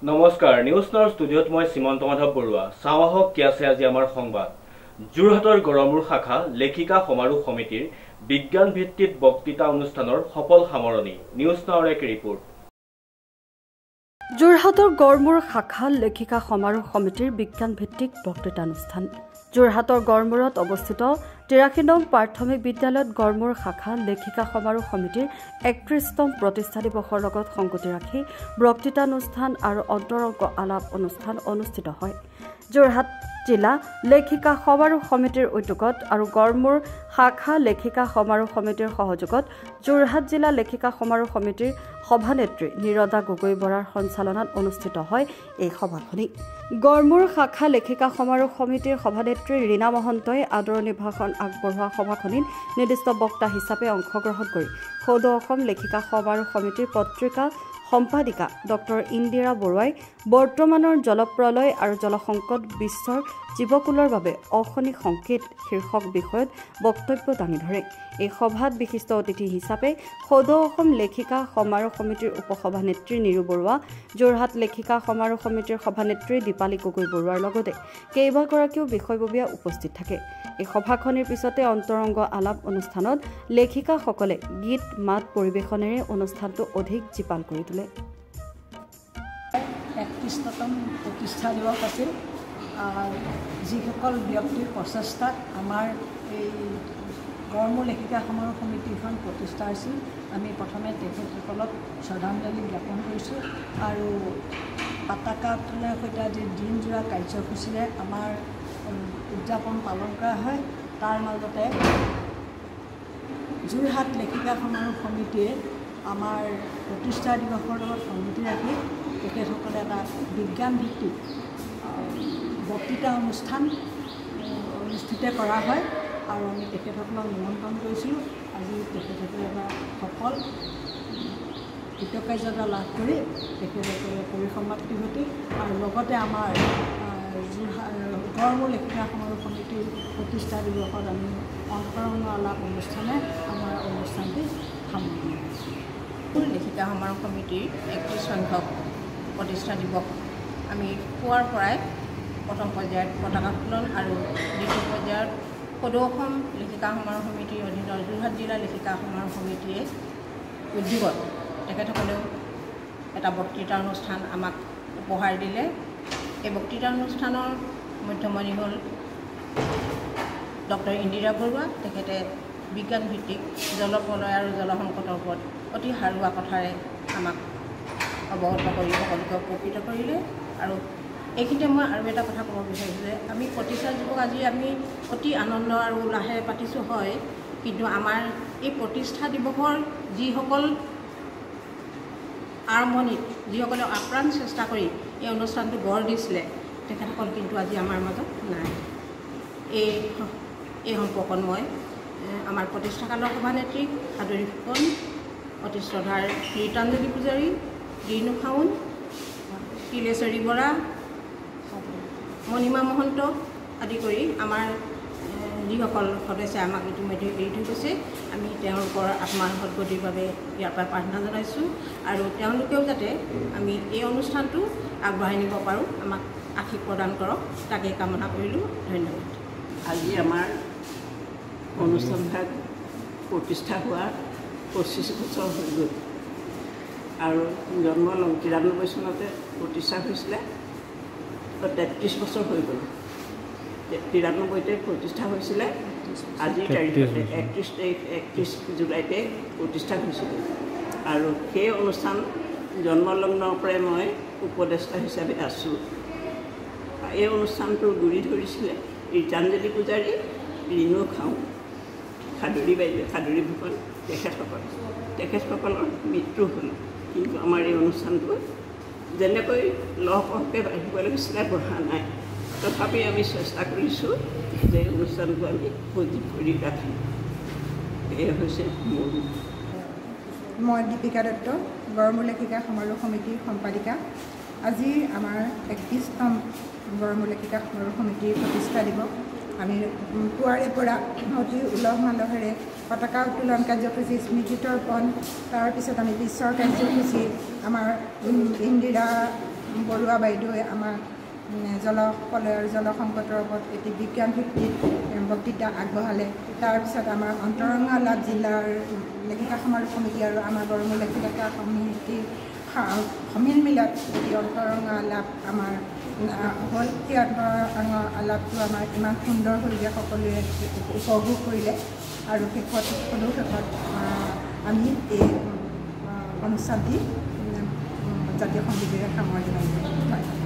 নমস্কাৰ নিউজ নাওৰ ষ্টুডিঅ'ত মই সীমন্ত মাধৱ বৰুৱা চাওয়াহক কি আছে আজি আমাৰ সংবাদ যোৰহাটৰ গড়মূৰ শাখা লেখিকা সমাৰোহ সমিতিৰ বিজ্ঞান ভিত্তিক বক্তৃতা অনুষ্ঠানৰ সফল সামৰণি নিউজ নাওৰ এক ৰিপৰ্ট যোৰহাটৰ গড়মূৰ শাখা লেখিকা সমাৰোহ সমিতিৰ বিজ্ঞান ভিত্তিক বক্তৃতা অনুষ্ঠান যোৰহাটৰ গড়মূৰত অৱস্থিত 83 নং প্ৰাথমিক বিদ্যালয়ত গড়মূৰ শাখা লেখিকা সমাৰোহ সমিতিৰ 31তম প্ৰতিষ্ঠা দিৱসৰ লগত সংগতি ৰাখি বক্তৃতা অনুষ্ঠান আৰু অন্তৰংগ আলাপ অনুষ্ঠান অনুষ্ঠিত হয় যোৰহাট জিলা লেখিকা সমাৰোহ সমিতিৰ উদ্যোগত আৰু গড়মূৰ শাখা লেখিকা সমাৰোহ সমিতিৰ সহযোগত যোৰহাট জিলা লেখিকা সমাৰোহ সমিতিৰ সভানেত্ৰী নিৰদা গগৈ বৰাৰ সঞ্চালনাত অনুষ্ঠিত হয় এই সভাখনি গড়মূৰ শাখা লেখিকা সমাৰোহ সমিতিৰ সভানেত্ৰী ৰীনা মহন্তই আদৰণি ভাষণ আগবঢ়োৱা সভাখনিত নিৰ্দিষ্ট বক্তা হিচাপে অংশগ্ৰহণ কৰি সৌদ অসম লেখিকা সমাৰোহ সমিতিৰ পত্ৰিকা সম্পাদিকা ডক্টৰ ইন্দিৰা বৰুৱাই বৰ্তমানৰ জলপ্ৰলয় আৰু জলসংকট বিশ্বৰ জীৱকুলৰ বাবে অশনি সংকেত শীৰ্ষক বিষয়ত বক্তব্য দাঙি ধৰে এই সভাত বিশিষ্ট অতিথি হিচাপে সৌদ অসম লেখিকা সমাৰোহ সমিতিৰ উপসভানেত্ৰী নিৰু বৰুৱা যোৰহাট লেখিকা সমাৰোহ সমিতিৰ সভানেত্ৰী দীপালী গগৈ বৰুৱাৰ লগতে কেইবাগৰাকীও বিষয়ববীয়া উপস্থিত থাকে এই সভাখনিৰ পিছতে অন্তৰংগ আলাপ অনুষ্ঠানত লেখিকাসকলে গীত মাত পৰিৱেশনেৰে অনুষ্ঠানটো অধিক জীপাল কৰি তোলে 31তম প্ৰতিষ্ঠা দিৱস আছিল যিসকল ব্যক্তিৰ প্ৰচেষ্টাত আমাৰ এই গড়মূৰ লেখিকা সমাৰোহ সমিতিখন প্ৰতিষ্ঠা হৈছিল আমি প্ৰথমে তেখেতসকলক শ্ৰদ্ধাঞ্জলি জ্ঞাপন কৰিছোঁ আৰু পতাকা উত্তোলনৰ সৈতে আজি দিনজোৰা কাৰ্যসূচীৰে আমাৰ উদযাপন পালন কৰা হয় তাৰ মাজতে যোৰহাট লেখিকা সমাৰোহ সমিতিয়ে আমাৰ প্ৰতিষ্ঠা দিৱসৰ লগত সংগতি ৰাখি তেখেতসকলে এটা বিজ্ঞান ভিত্তিক বক্তৃতা অনুষ্ঠান অনুষ্ঠিত কৰা হয় আৰু আমি তেখেতসকলক নিমন্ত্ৰণ কৰিছিলোঁ আজি তেখেতসকলে এটা সফল কৃতকাৰ্যতা লাভ কৰি তেখেতসকলে পৰিসমাপ্তি ঘটি আৰু লগতে আমাৰ গড়মূৰ লেখিকা সমাৰোহ সমিতিৰ প্ৰতিষ্ঠা দিৱসত আমি অন্তৰংগ আলাপ অনুষ্ঠানে আমাৰ অনুষ্ঠানটি সামৰণি মাৰিছোঁ লেখিকা সমাৰোহ সমিতিৰ 31 সংখ্যক প্ৰতিষ্ঠা দিৱস আমি পুৱাৰ পৰাই প্ৰথম পৰ্যায়ত পতাকা উত্তোলন আৰু দ্বিতীয় পৰ্যায়ত সৌদ অসম লেখিকা সমাৰোহ সমিতিৰ অধীনৰ যোৰহাট জিলা লেখিকা সমাৰোহ সমিতিয়ে উদ্যোগত তেখেতসকলেও এটা বক্তৃতা অনুষ্ঠান আমাক উপহাৰ দিলে এই বক্তৃতা অনুষ্ঠানৰ মধ্যমণি হ'ল ডক্টৰ ইন্দিৰা বৰুৱা তেখেতে বিজ্ঞান ভিত্তিক জলপ্ৰলয় আৰু জলসংকটৰ ওপৰত অতি সাৰুৱা কথাৰে আমাক অৱগত কৰি সকলোকে উপকৃত কৰিলে আৰু এইখিনিতে মই আৰু এটা কথা ক'ব বিচাৰিছোঁ যে আমি প্ৰতিষ্ঠা দিৱস আজি আমি অতি আনন্দ আৰু উল্লাসেৰে পাতিছোঁ হয় কিন্তু আমাৰ এই প্ৰতিষ্ঠা দিৱসৰ যিসকল আৰম্ভণিত যিসকলে আপ্ৰাণ চেষ্টা কৰি এই অনুষ্ঠানটো গঢ় দিছিলে তেখেতসকল কিন্তু আজি আমাৰ মাজত নাই এই সম্পৰ্কত মই আমাৰ প্ৰতিষ্ঠাকালৰ সভানেত্ৰীক আদৰি ফুকন অতি শ্ৰদ্ধাৰ ৰীতাঞ্জলি পূজাৰী ৰীণু খাউন তিলেশ্বৰী বৰা মণিমা মহন্ত আদি কৰি আমাৰ যিসকল সদস্যই আমাক ইতিমধ্যে এৰি থৈ গৈছে আমি তেওঁলোকৰ আত্মাৰ সদ্গতিৰ বাবে ইয়াৰ পৰা প্ৰাৰ্থনা জনাইছোঁ আৰু তেওঁলোকেও যাতে আমি এই অনুষ্ঠানটো আগবঢ়াই নিব পাৰোঁ আমাক আশীষ প্ৰদান কৰক তাকে কামনা কৰিলোঁ ধন্যবাদ আজি আমাৰ অনুষ্ঠানভাগ প্ৰতিষ্ঠা হোৱা 25 বছৰ হৈ গ'ল আৰু জন্ম 93 চনতে প্ৰতিষ্ঠা হৈছিলে 33 বছৰ হৈ গ'ল 93তে প্ৰতিষ্ঠা হৈছিলে আজিৰ তাৰিখতে 31 জুলাইতে প্ৰতিষ্ঠা হৈছিলে আৰু সেই অনুষ্ঠান জন্মলগ্নৰ পৰাই মই উপদেষ্টা হিচাপে আছোঁ এই অনুষ্ঠানটো গুৰি ধৰিছিলে ৰীতাঞ্জলি পূজাৰী ৰীণু খাউন খাদৰী বাইদেউ খাদৰী ফুকন তেখেতসকলৰ মৃত্যু হ'ল কিন্তু আমাৰ এই অনুষ্ঠানটো যেনেকৈ লহপহকৈ বাঢ়িব লাগিছিলে বঢ়া নাই তথাপি আমি চেষ্টা কৰিছোঁ যে অনুষ্ঠানটো আমি সজীৱ কৰি ৰাখিম এয়া হৈছে মোৰ মই দীপিকা দত্ত গড়মূৰ লেখিকা সমাৰোহ সমিতিৰ সম্পাদিকা আজি আমাৰ 31তম গড়মূৰ লেখিকা সমাৰোহ সমিতিৰ প্ৰতিষ্ঠা দিৱস আমি পুৱাৰে পৰা অতি উলহ মালহেৰে পতাকা উত্তোলন কাৰ্যসূচী স্মৃতি তৰ্পণ তাৰপিছত আমি বিশ্বৰ কাৰ্যসূচী আমাৰ ইন্দিৰা বৰুৱা বাইদেৱে আমাৰ জল সংকটৰ ওপৰত এটি বিজ্ঞান ভিত্তিক বক্তৃতা আগবঢ়ালে। তাৰপিছত আমাৰ অন্তৰঙ্গা লাভ জিলাৰ লেখিকা সমাৰোহ সমিতি আৰু আমাৰ গড়মূৰ লেখিকা সমিতিৰ সমিলমিলত এটি অন্তৰঙ্গা লাভ আমাৰ হ'ল। সেই অন্তৰঙ্গা লাভটো আমাৰ ইমান সুন্দৰ হ'লগৈ, সকলোৱে উপভোগ কৰিলে আৰু শেষত আমি এই অনুষ্ঠানটি জাতীয় সংগীতেৰে সামৰণি মাৰিলোঁ।